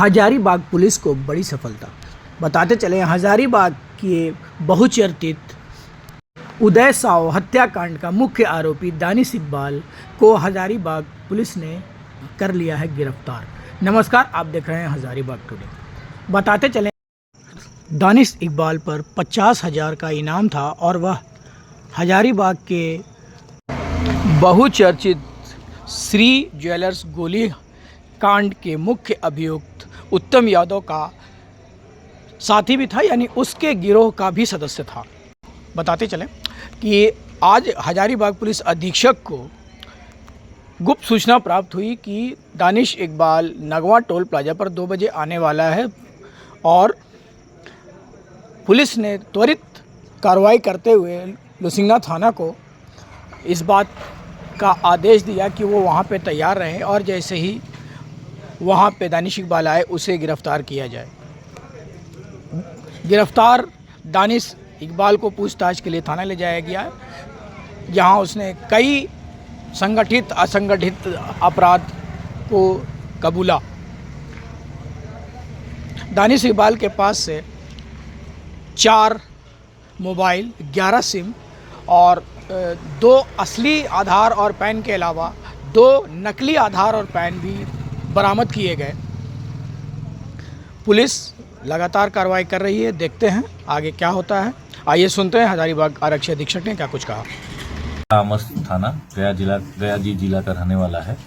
Hazaribagh police को बड़ी सफलता। बताते चले हजारीबाग के बहुचर्चित उदय साव हत्याकांड का मुख्य आरोपी दानिश इकबाल को हजारीबाग पुलिस ने कर लिया है गिरफ्तार। नमस्कार, आप देख रहे हैं हजारीबाग टुडे। बताते चले दानिश इकबाल पर 50,000 का इनाम था और वह हजारीबाग के बहुचर्चित श्री ज्वेलर्स गोली कांड के मुख्य अभियुक्त उत्तम यादव का साथी भी था, यानी उसके गिरोह का भी सदस्य था। बताते चलें कि आज हजारीबाग पुलिस अधीक्षक को गुप्त सूचना प्राप्त हुई कि दानिश इकबाल नगवा टोल प्लाजा पर 2 बजे आने वाला है और पुलिस ने त्वरित कार्रवाई करते हुए लुसिंगना थाना को इस बात का आदेश दिया कि वो वहाँ पे तैयार रहें और जैसे ही वहाँ पे दानिश इकबाल आए उसे गिरफ़्तार किया जाए। गिरफ़्तार दानिश इकबाल को पूछताछ के लिए थाना ले जाया गया, जहाँ उसने कई संगठित असंगठित अपराध को कबूला। दानिश इकबाल के पास से 4 मोबाइल, 11 सिम और 2 असली आधार और पैन के अलावा 2 नकली आधार और पैन भी बरामद किए गए। पुलिस लगातार कार्रवाई कर रही है, देखते हैं आगे क्या होता है। आइए सुनते हैं हजारीबाग आरक्षी अधीक्षक ने क्या कुछ कहा। तामस थाना गया जिला का रहने वाला है,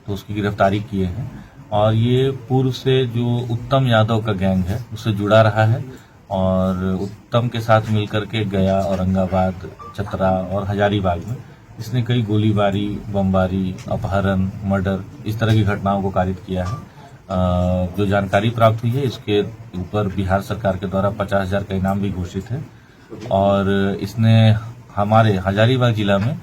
तो उसकी गिरफ्तारी किए हैं और ये पूर्व से जो उत्तम यादव का गैंग है उससे जुड़ा रहा है और उत्तम के साथ मिलकर के गया, औरंगाबाद, चतरा और हजारीबाग में इसने कई गोलीबारी, बमबारी, अपहरण, मर्डर इस तरह की घटनाओं को कारित किया है। जो जानकारी प्राप्त हुई है इसके ऊपर बिहार सरकार के द्वारा 50,000 का इनाम भी घोषित है और इसने हमारे हजारीबाग जिला में,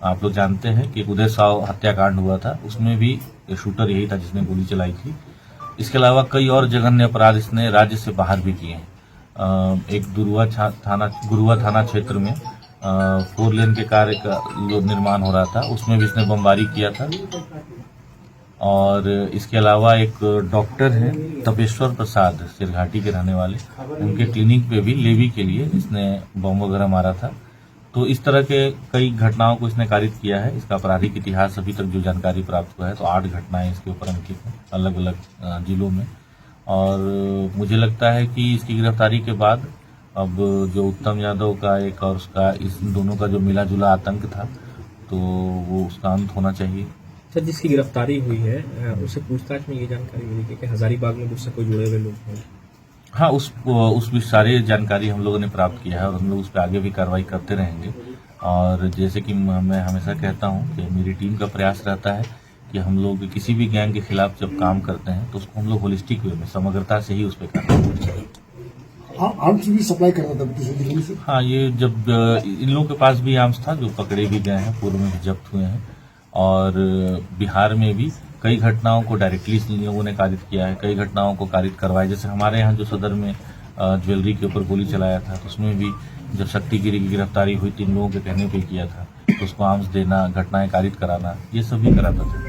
आप लोग जानते हैं कि उदय साव हत्याकांड हुआ था, उसमें भी शूटर यही था जिसने गोली चलाई थी। इसके अलावा कई और जघन्य अपराध इसने राज्य से बाहर भी किए हैं। एक गुरुआ थाना क्षेत्र में 4 लेन के कार्य का निर्माण हो रहा था, उसमें भी इसने बमबारी किया था। और इसके अलावा एक डॉक्टर हैं तपेश्वर प्रसाद, सिरघाटी के रहने वाले, उनके क्लिनिक पे भी लेवी के लिए इसने बम वगैरह मारा था। तो इस तरह के कई घटनाओं को इसने कारित किया है। इसका आपराधिक इतिहास अभी तक जो जानकारी प्राप्त हुआ है तो 8 घटनाएं इसके ऊपर अंकित हैं अलग अलग जिलों में। और मुझे लगता है कि इसकी गिरफ्तारी के बाद अब जो उत्तम यादव का एक और उसका इस दोनों का जो मिला जुला आतंक था तो वो उसका अंत होना चाहिए। सर, जिसकी गिरफ्तारी हुई है उससे पूछताछ में ये जानकारी मिली है कि हजारीबाग में मुझसे कोई जुड़े हुए लोग हैं। हाँ, उस भी सारी जानकारी हम लोगों ने प्राप्त किया है और हम लोग उस पर आगे भी कार्रवाई करते रहेंगे। और जैसे कि मैं हमेशा कहता हूँ कि मेरी टीम का प्रयास रहता है कि हम लोग किसी भी गैंग के खिलाफ जब काम करते हैं तो उसको हम लोग होलिस्टिक वे में, समग्रता से ही उस पर कार्रवाई करते हैं। आर्म्स भी सप्लाई करता था दूसरे दिल्ली से। हाँ, ये जब इन लोगों के पास भी आर्म्स था जो पकड़े भी गए हैं, पूर्व में भी जब्त हुए हैं और बिहार में भी कई घटनाओं को डायरेक्टली इन लोगों ने कारित किया है, कई घटनाओं को कारित करवाया। जैसे हमारे यहाँ जो सदर में ज्वेलरी के ऊपर गोली चलाया था तो उसमें भी जब शक्तिगिरी की गिरफ्तारी हुई 3 लोगों के कहने पे किया था, तो उसको आर्म्स देना, घटनाएं कारित कराना, ये सब भी कराता था।